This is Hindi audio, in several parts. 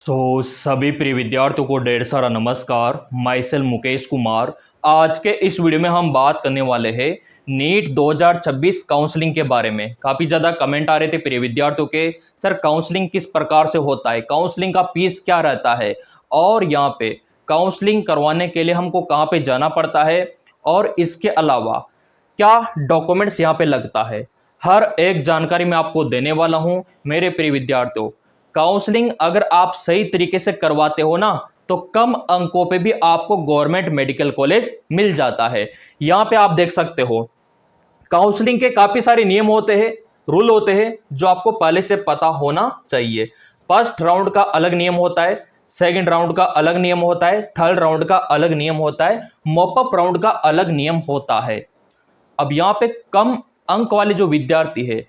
सभी प्रिय विद्यार्थियों को ढेर सारा नमस्कार। My self Mukesh Kumar. आज के इस वीडियो में हम बात करने वाले हैं नीट 2026 काउंसलिंग के बारे में। काफ़ी ज़्यादा कमेंट आ रहे थे प्रिय विद्यार्थियों के, सर काउंसलिंग किस प्रकार से होता है, काउंसलिंग का फीस क्या रहता है, और यहाँ पे काउंसलिंग करवाने के लिए हमको कहाँ पे जाना पड़ता है, और इसके अलावा क्या डॉक्यूमेंट्स यहाँ पे लगता है। हर एक जानकारी मैं आपको देने वाला हूँ मेरे प्रिय विद्यार्थियों। काउंसलिंग अगर आप सही तरीके से करवाते हो ना, तो कम अंकों पे भी आपको गवर्नमेंट मेडिकल कॉलेज मिल जाता है। यहाँ पे आप देख सकते हो काउंसलिंग के काफी सारे नियम होते हैं, रूल होते हैं, जो आपको पहले से पता होना चाहिए। फर्स्ट राउंड का अलग नियम होता है, सेकंड राउंड का अलग नियम होता है, थर्ड राउंड का अलग नियम होता है, मॉपअप राउंड का अलग नियम होता है। अब यहाँ पे कम अंक वाले जो विद्यार्थी है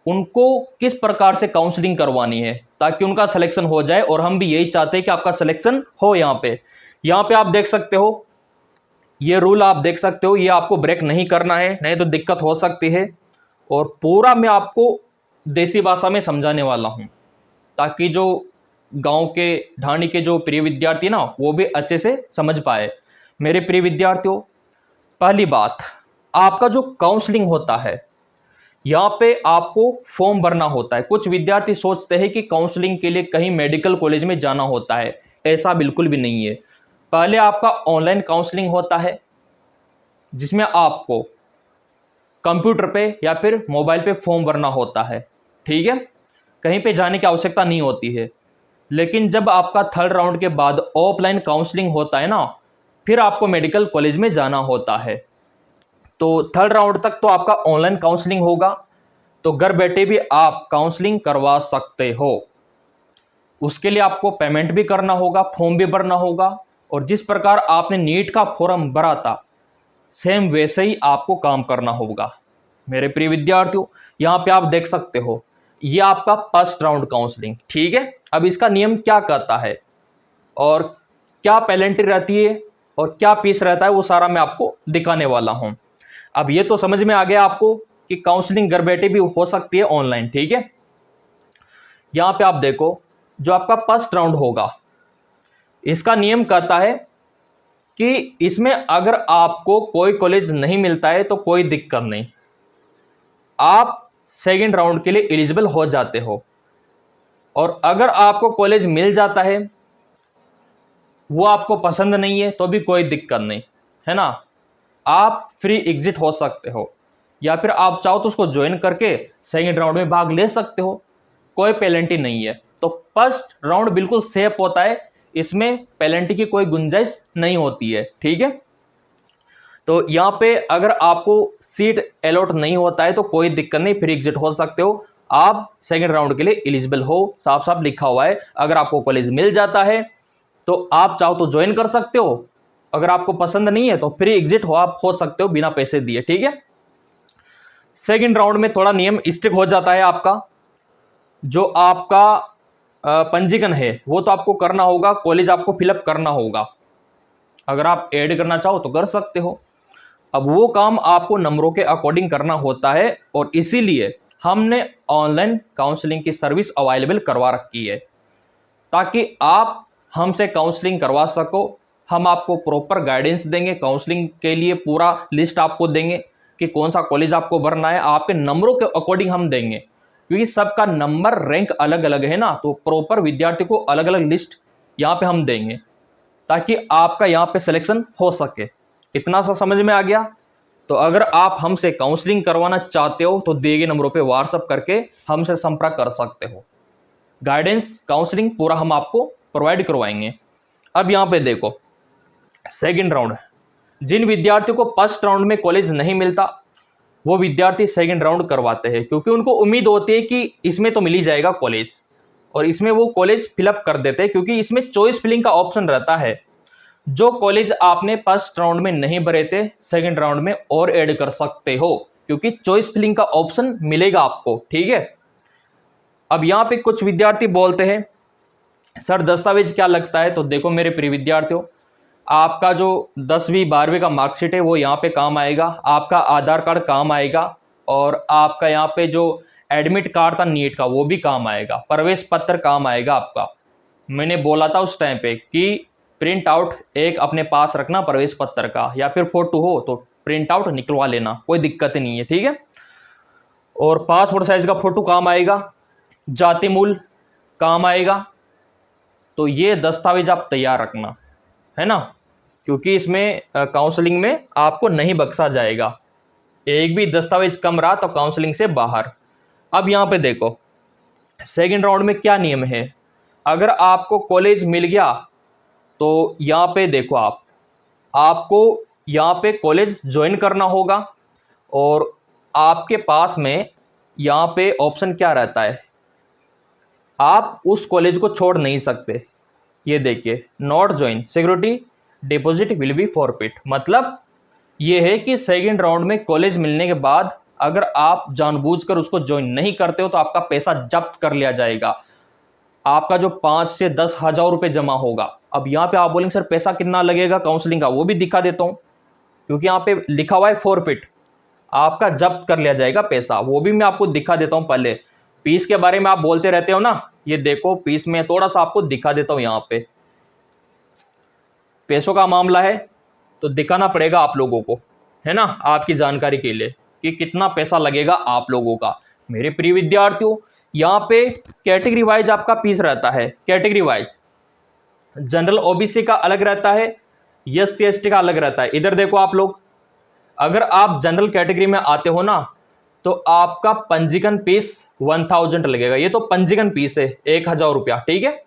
उनको किस प्रकार से काउंसलिंग करवानी है ताकि उनका सिलेक्शन हो जाए, और हम भी यही चाहते हैं कि आपका सिलेक्शन हो। यहाँ पे आप देख सकते हो, ये रूल आप देख सकते हो, ये आपको ब्रेक नहीं करना है, नहीं तो दिक्कत हो सकती है। और पूरा मैं आपको देसी भाषा में समझाने वाला हूं ताकि जो गांव के ढाणी के जो प्रिय विद्यार्थी ना, वो भी अच्छे से समझ पाए। मेरे प्रिय विद्यार्थियों, पहली बात, आपका जो काउंसलिंग होता है यहाँ पे आपको फॉर्म भरना होता है। कुछ विद्यार्थी सोचते हैं कि काउंसलिंग के लिए कहीं मेडिकल कॉलेज में जाना होता है, ऐसा बिल्कुल भी नहीं है। पहले आपका ऑनलाइन काउंसलिंग होता है जिसमें आपको कंप्यूटर पे या फिर मोबाइल पे फॉर्म भरना होता है, ठीक है, कहीं पे जाने की आवश्यकता नहीं होती है। लेकिन जब आपका थर्ड राउंड के बाद ऑफलाइन काउंसलिंग होता है ना, फिर आपको मेडिकल कॉलेज में जाना होता है। तो थर्ड राउंड तक तो आपका ऑनलाइन काउंसलिंग होगा, तो घर बैठे भी आप काउंसलिंग करवा सकते हो। उसके लिए आपको पेमेंट भी करना होगा, फॉर्म भी भरना होगा, और जिस प्रकार आपने नीट का फॉर्म भरा था सेम वैसे ही आपको काम करना होगा। मेरे प्रिय विद्यार्थियों, यहाँ पे आप देख सकते हो, ये आपका फर्स्ट राउंड काउंसलिंग, ठीक है। अब इसका नियम क्या कहता है और क्या पेनल्टी रहती है और क्या फीस रहता है, वो सारा मैं आपको दिखाने वाला हूँ। अब ये तो समझ में आ गया आपको कि काउंसलिंग घर बैठे भी हो सकती है ऑनलाइन, ठीक है। यहां पे आप देखो, जो आपका फर्स्ट राउंड होगा, इसका नियम कहता है कि इसमें अगर आपको कोई कॉलेज नहीं मिलता है तो कोई दिक्कत नहीं, आप सेकंड राउंड के लिए एलिजिबल हो जाते हो। और अगर आपको कॉलेज मिल जाता है, वो आपको पसंद नहीं है, तो भी कोई दिक्कत नहीं है ना, आप फ्री एग्जिट हो सकते हो, या फिर आप चाहो तो उसको ज्वाइन करके सेकंड राउंड में भाग ले सकते हो, कोई पेनल्टी नहीं है। तो फर्स्ट राउंड बिल्कुल सेफ होता है, इसमें पेनल्टी की कोई गुंजाइश नहीं होती है, ठीक है। तो यहाँ पे अगर आपको सीट अलॉट नहीं होता है तो कोई दिक्कत नहीं, फ्री एग्जिट हो सकते हो, आप सेकंड राउंड के लिए एलिजिबल हो, साफ साफ लिखा हुआ है। अगर आपको कॉलेज मिल जाता है तो आप चाहो तो ज्वाइन कर सकते हो, अगर आपको पसंद नहीं है तो फ्री एग्जिट हो आप हो सकते हो बिना पैसे दिए, ठीक है। सेकंड राउंड में थोड़ा नियम स्ट्रिक्ट हो जाता है आपका, जो आपका पंजीकरण है वो तो आपको करना होगा, कॉलेज आपको फिलअप करना होगा, अगर आप ऐड करना चाहो तो कर सकते हो। अब वो काम आपको नंबरों के अकॉर्डिंग करना होता है, और इसीलिए हमने ऑनलाइन काउंसलिंग की सर्विस अवेलेबल करवा रखी है ताकि आप हमसे काउंसलिंग करवा सको। हम आपको प्रॉपर गाइडेंस देंगे, काउंसलिंग के लिए पूरा लिस्ट आपको देंगे कि कौन सा कॉलेज आपको भरना है, आपके नंबरों के अकॉर्डिंग हम देंगे, क्योंकि सबका नंबर रैंक अलग अलग है ना, तो प्रॉपर विद्यार्थी को अलग अलग लिस्ट यहाँ पे हम देंगे ताकि आपका यहाँ पे सिलेक्शन हो सके। इतना सा समझ में आ गया। तो अगर आप हमसे काउंसलिंग करवाना चाहते हो तो दिए गए नंबरों पे व्हाट्सअप करके हमसे संपर्क कर सकते हो, गाइडेंस काउंसलिंग पूरा हम आपको प्रोवाइड करवाएंगे। अब यहाँ पे देखो, सेकंड राउंड, जिन विद्यार्थियों को फर्स्ट राउंड में कॉलेज नहीं मिलता वो विद्यार्थी सेकंड राउंड करवाते हैं, क्योंकि उनको उम्मीद होती है कि इसमें तो मिल ही जाएगा कॉलेज, और इसमें वो कॉलेज फिलअप कर देते हैं, क्योंकि इसमें चॉइस फिलिंग का ऑप्शन रहता है। जो कॉलेज आपने फर्स्ट राउंड में नहीं भरे थे सेकंड राउंड में और ऐड कर सकते हो, क्योंकि चॉइस फिलिंग का ऑप्शन मिलेगा आपको, ठीक है। अब यहाँ पे कुछ विद्यार्थी बोलते हैं सर दस्तावेज क्या लगता है, तो देखो मेरे प्रिय विद्यार्थियों, आपका जो 10वीं 12वीं का मार्कशीट है वो यहाँ पे काम आएगा, आपका आधार कार्ड काम आएगा, और आपका यहाँ पे जो एडमिट कार्ड था नीट का वो भी काम आएगा, प्रवेश पत्र काम आएगा आपका। मैंने बोला था उस टाइम पे कि प्रिंट आउट एक अपने पास रखना प्रवेश पत्र का, या फिर फोटो हो तो प्रिंट आउट निकलवा लेना, कोई दिक्कत नहीं है, ठीक है। और पासपोर्ट साइज का फोटो काम आएगा, जाति मूल काम आएगा। तो ये दस्तावेज आप तैयार रखना, है ना, क्योंकि इसमें काउंसलिंग में आपको नहीं बख्शा जाएगा। एक भी दस्तावेज कम रहा तो काउंसलिंग से बाहर। अब यहाँ पे देखो सेकंड राउंड में क्या नियम है। अगर आपको कॉलेज मिल गया तो यहाँ पे देखो आपको यहाँ पे कॉलेज ज्वाइन करना होगा, और आपके पास में यहाँ पे ऑप्शन क्या रहता है, आप उस कॉलेज को छोड़ नहीं सकते। ये देखिए, not join security deposit will be forfeit. मतलब ये है कि सेकंड राउंड में कॉलेज मिलने के बाद अगर आप जानबूझकर उसको ज्वाइन नहीं करते हो तो आपका पैसा जब्त कर लिया जाएगा। आपका जो 5 से 10 हज़ार रुपये जमा होगा। अब यहाँ पे आप बोलेंगे सर पैसा कितना लगेगा काउंसलिंग का, वो भी दिखा देता हूँ, क्योंकि यहाँ पे लिखा हुआ है फॉरफिट, आपका जब्त कर लिया जाएगा पैसा, वो भी मैं आपको दिखा देता हूँ। पहले फीस के बारे में आप बोलते रहते हो ना, ये देखो फीस में थोड़ा सा आपको दिखा देता हूँ। यहाँ पे पैसों का मामला है तो दिखाना पड़ेगा आप लोगों को, है ना, आपकी जानकारी के लिए कि कितना पैसा लगेगा आप लोगों का। मेरे प्रिय विद्यार्थियों, यहाँ पे कैटेगरी वाइज आपका फीस रहता है। कैटेगरी वाइज जनरल ओबीसी का अलग रहता है, एससी एसटी का अलग रहता है। इधर देखो आप लोग, अगर आप जनरल कैटेगरी में आते हो ना तो आपका पंजीकरण फीस 1000 लगेगा। ये तो पंजीकरण फीस है 1000 रुपया, ठीक है।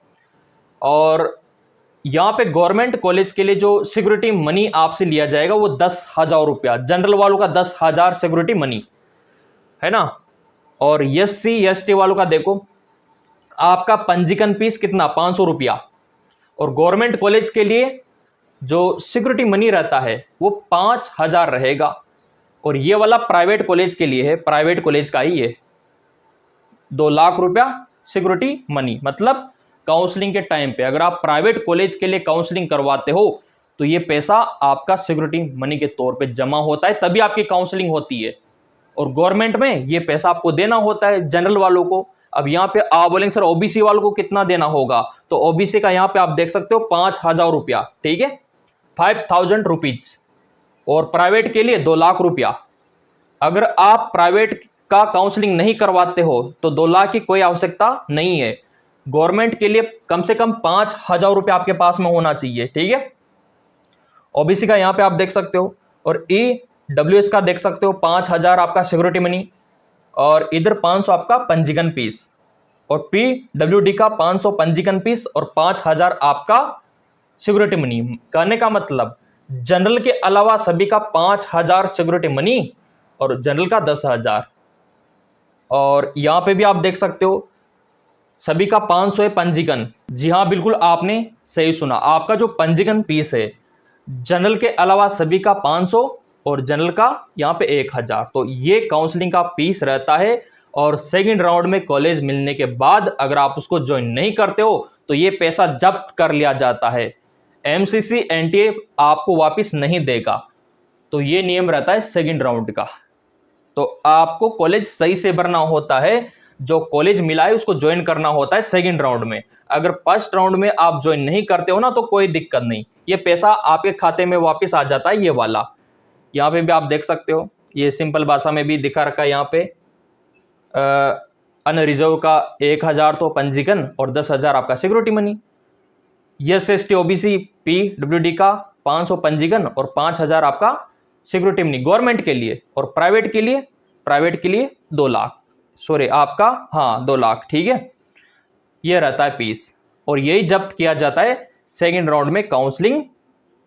और यहाँ पे गवर्नमेंट कॉलेज के लिए जो सिक्योरिटी मनी आपसे लिया जाएगा वो 10,000 रुपया, जनरल वालों का 10,000 सिक्योरिटी मनी, है ना। और एससी एसटी वालों का देखो, आपका पंजीकरण फीस कितना 500 रुपया, और गवर्नमेंट कॉलेज के लिए जो सिक्योरिटी मनी रहता है वो 5,000 रहेगा। और ये वाला प्राइवेट कॉलेज के लिए है, प्राइवेट कॉलेज का ही है, 2 लाख रुपया सिक्योरिटी मनी। मतलब काउंसलिंग के टाइम पे अगर आप प्राइवेट कॉलेज के लिए काउंसलिंग करवाते हो तो ये पैसा आपका सिक्योरिटी मनी के तौर पे जमा होता है, तभी आपकी काउंसलिंग होती है। और गवर्नमेंट में ये पैसा आपको देना होता है जनरल वालों को। अब यहाँ पे आप बोलेंगे सर ओबीसी वालों को कितना देना होगा, तो ओबीसी का यहाँ पे आप देख सकते हो 5,000 रुपया, ठीक है, 5,000 रुपीज। और प्राइवेट के लिए 2 लाख रुपया। अगर आप प्राइवेट का काउंसलिंग नहीं करवाते हो तो 2 लाख की कोई आवश्यकता नहीं है। गवर्नमेंट के लिए कम से कम 5,000 रुपया आपके पास में होना चाहिए, ठीक है। ओबीसी का यहाँ पे आप देख सकते हो, और ईडब्ल्यूएस का देख सकते हो 5,000 आपका सिक्योरिटी मनी, और इधर 500 आपका पंजीकरण फीस, और पीडब्ल्यूडी का 500 पंजीकरण फीस और 5,000 आपका सिक्योरिटी मनी। कहने का मतलब जनरल के अलावा सभी का 5,000 सिक्योरिटी मनी और जनरल का 10,000। और यहाँ पे भी आप देख सकते हो सभी का 500 है पंजीकरण। जी हाँ, बिल्कुल आपने सही सुना, आपका जो पंजीकरण फीस है जनरल के अलावा सभी का 500 और जनरल का यहाँ पे 1,000। तो ये काउंसलिंग का फीस रहता है। और सेकंड राउंड में कॉलेज मिलने के बाद अगर आप उसको ज्वाइन नहीं करते हो तो ये पैसा जब्त कर लिया जाता है, एमसीसी एनटीए आपको वापस नहीं देगा। तो ये नियम रहता है सेकंड राउंड का। तो आपको कॉलेज सही से भरना होता है, जो कॉलेज मिला है उसको ज्वाइन करना होता है सेकंड राउंड में। अगर फर्स्ट राउंड में आप ज्वाइन नहीं करते हो ना तो कोई दिक्कत नहीं, ये पैसा आपके खाते में वापस आ जाता है। ये वाला यहाँ पे भी आप देख सकते हो, ये सिंपल भाषा में भी दिखा रखा है यहाँ पे। अनरिजर्व का 1,000 तो पंजीकरण और 10,000 आपका security money. S S T OBC PWD का 500 पंजीकरण और 5,000 आपका सिक्योरिटी मनी गवर्नमेंट के लिए। और प्राइवेट के लिए 2 लाख, सॉरी आपका, हाँ 2 लाख, ठीक है। ये रहता है फीस, और यही जब्त किया जाता है सेकंड राउंड में काउंसलिंग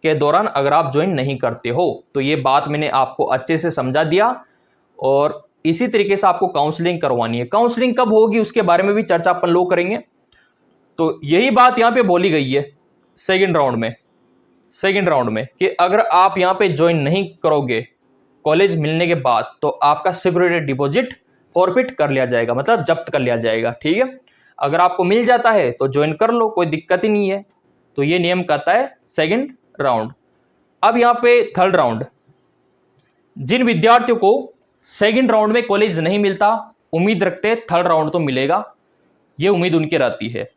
के दौरान अगर आप ज्वाइन नहीं करते हो। तो ये बात मैंने आपको अच्छे से समझा दिया, और इसी तरीके से आपको काउंसलिंग करवानी है। काउंसलिंग कब होगी उसके बारे में भी चर्चा अपन लोग करेंगे। तो यही बात यहाँ पे बोली गई है सेकंड राउंड में कि अगर आप यहाँ पे ज्वाइन नहीं करोगे कॉलेज मिलने के बाद तो आपका सिक्योरिटी डिपॉजिट फॉरफिट कर लिया जाएगा, मतलब जब्त कर लिया जाएगा, ठीक है। अगर आपको मिल जाता है तो ज्वाइन कर लो, कोई दिक्कत ही नहीं है। तो ये नियम कहता है सेकंड राउंड। अब यहाँ पे थर्ड राउंड, जिन विद्यार्थियों को सेकंड राउंड में कॉलेज नहीं मिलता, उम्मीद रखते थर्ड राउंड तो मिलेगा, ये उम्मीद उनकी रहती है।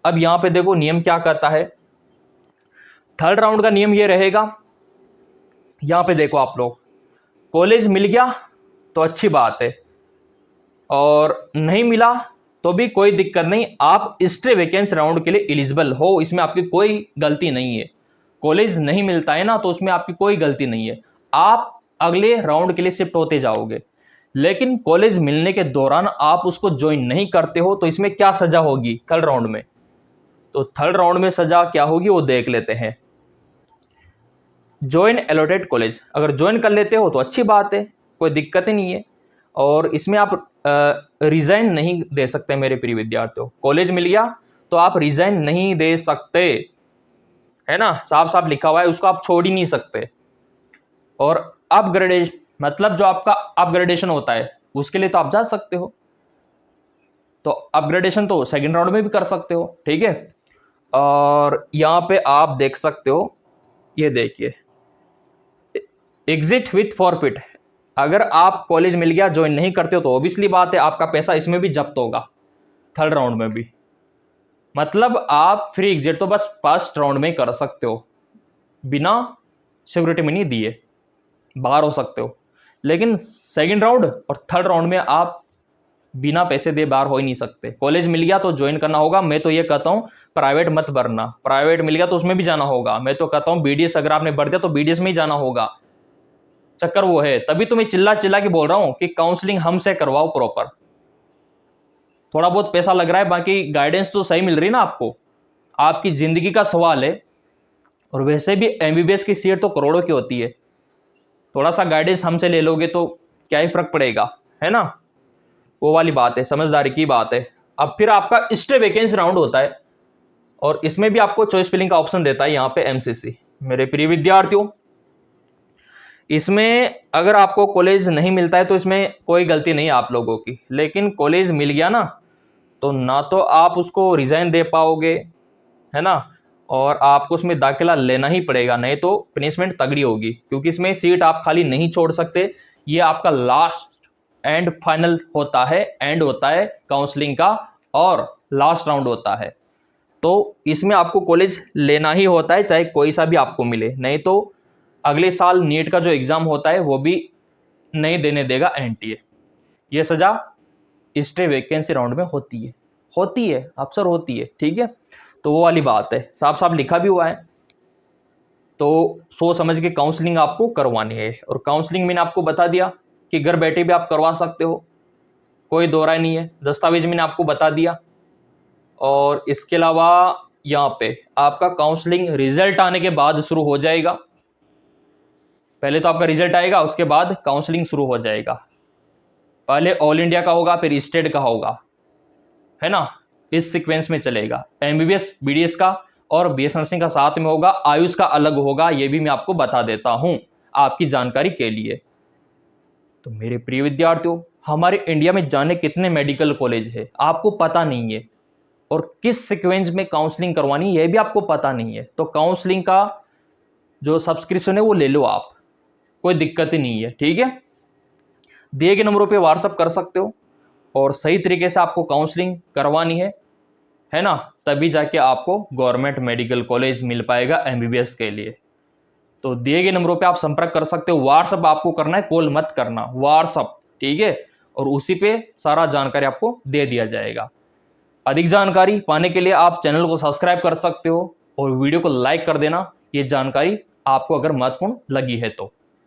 अब यहाँ पे देखो नियम क्या कहता है। थर्ड राउंड का नियम ये रहेगा, यहाँ पे देखो आप लोग, कॉलेज मिल गया तो अच्छी बात है, और नहीं मिला तो भी कोई दिक्कत नहीं, आप स्टे वैकेंसी राउंड के लिए एलिजिबल हो, इसमें आपकी कोई गलती नहीं है। कॉलेज नहीं मिलता है ना, तो उसमें आपकी कोई गलती नहीं है, आप अगले राउंड के लिए शिफ्ट होते जाओगे। लेकिन कॉलेज मिलने के दौरान आप उसको ज्वाइन नहीं करते हो तो इसमें क्या सजा होगी थर्ड राउंड में। तो थर्ड राउंड में सजा क्या होगी वो देख लेते हैं। ज्वाइन एलोटेड कॉलेज, अगर ज्वाइन कर लेते हो तो अच्छी बात है, कोई दिक्कत ही नहीं है, और इसमें आप रिजाइन नहीं दे सकते मेरे प्रिय विद्यार्थियों। कॉलेज मिल गया तो आप रिजाइन नहीं दे सकते, है ना, साफ साफ लिखा हुआ है, उसको आप छोड़ ही नहीं सकते। और अपग्रेडेशन, मतलब जो आपका अपग्रेडेशन होता है उसके लिए तो आप जा सकते हो, तो अपग्रेडेशन तो सेकंड राउंड में भी कर सकते हो, ठीक है। और यहाँ पे आप देख सकते हो, ये देखिए एग्जिट विथ फॉरफिट, अगर आप कॉलेज मिल गया ज्वाइन नहीं करते हो तो ऑब्वियसली बात है आपका पैसा इसमें भी जब्त होगा, थर्ड राउंड में भी। मतलब आप फ्री एग्जिट तो बस फर्स्ट राउंड में कर सकते हो, बिना सिक्योरिटी मनी दिए बाहर हो सकते हो, लेकिन सेकंड राउंड और थर्ड राउंड में आप बिना पैसे दे बाहर हो ही नहीं सकते। कॉलेज मिल गया तो ज्वाइन करना होगा, मैं तो ये कहता हूँ प्राइवेट मत भरना, प्राइवेट मिल गया तो उसमें भी जाना होगा, मैं तो कहता हूँ बीडीएस अगर आपने भर दिया तो बीडीएस में ही जाना होगा। चक्कर वो है, तभी तो मैं चिल्ला चिल्ला के बोल रहा हूँ कि काउंसलिंग हमसे करवाओ प्रॉपर। थोड़ा बहुत पैसा लग रहा है, बाकी गाइडेंस तो सही मिल रही ना आपको, आपकी जिंदगी का सवाल है, और वैसे भी एमबीबीएस की सीट तो करोड़ों की होती है, थोड़ा सा गाइडेंस हमसे ले लोगे तो क्या ही फर्क पड़ेगा, है ना, वो वाली बात है, समझदारी की बात है। अब फिर आपका स्टे वैकेंसी राउंड होता है, और इसमें भी आपको चॉइस फिलिंग का ऑप्शन देता है यहाँ पे एमसीसी। मेरे प्रिय विद्यार्थियों, इसमें अगर आपको कॉलेज नहीं मिलता है तो इसमें कोई गलती नहीं है आप लोगों की, लेकिन कॉलेज मिल गया ना तो ना तो आप उसको रिजाइन दे पाओगे, है ना, और आपको उसमें दाखिला लेना ही पड़ेगा, नहीं तो पनिशमेंट तगड़ी होगी, क्योंकि इसमें सीट आप खाली नहीं छोड़ सकते, ये आपका लास्ट एंड फाइनल होता है, एंड होता है काउंसलिंग का, और लास्ट राउंड होता है। तो इसमें आपको कॉलेज लेना ही होता है, चाहे कोई सा भी आपको मिले, नहीं तो अगले साल नीट का जो एग्ज़ाम होता है वो भी नहीं देने देगा एनटीए। ये सज़ा स्टे वैकेंसी राउंड में होती है अक्सर होती है, ठीक है। तो वो वाली बात है, साफ साफ लिखा भी हुआ है, तो सोच समझ के काउंसलिंग आपको करवानी है। और काउंसलिंग मैंने आपको बता दिया कि घर बैठे भी आप करवा सकते हो, कोई दो राय नहीं है। दस्तावेज मैंने आपको बता दिया, और इसके अलावा यहाँ पे आपका काउंसलिंग रिजल्ट आने के बाद शुरू हो जाएगा। पहले तो आपका रिजल्ट आएगा, उसके बाद काउंसलिंग शुरू हो जाएगा। पहले ऑल इंडिया का होगा, फिर स्टेट का होगा, है ना, इस सीक्वेंस में चलेगा। एमबीबीएस बीडीएस का और बीएस नर्सिंग का साथ में होगा, आयुष का अलग होगा, ये भी मैं आपको बता देता हूं आपकी जानकारी के लिए। तो मेरे प्रिय विद्यार्थियों, हमारे इंडिया में जाने कितने मेडिकल कॉलेज है आपको पता नहीं है, और किस सीक्वेंस में काउंसलिंग करवानी है ये भी आपको पता नहीं है। तो काउंसलिंग का जो सब्सक्रिप्शन है वो ले लो आप, कोई दिक्कत ही नहीं है, ठीक है। दिए गए नंबरों पे व्हाट्सअप कर सकते हो, और सही तरीके से आपको काउंसलिंग करवानी है ना, तभी जाके आपको गवर्नमेंट मेडिकल कॉलेज मिल पाएगा एमबीबीएस के लिए। तो दिए गए नंबरों पे आप संपर्क कर सकते हो, व्हाट्सअप आपको करना है, कॉल मत करना, व्हाट्सअप, ठीक है, और उसी पे सारा जानकारी आपको दे दिया जाएगा। अधिक जानकारी पाने के लिए आप चैनल को सब्सक्राइब कर सकते हो, और वीडियो को लाइक कर देना, ये जानकारी आपको अगर महत्वपूर्ण लगी है तो।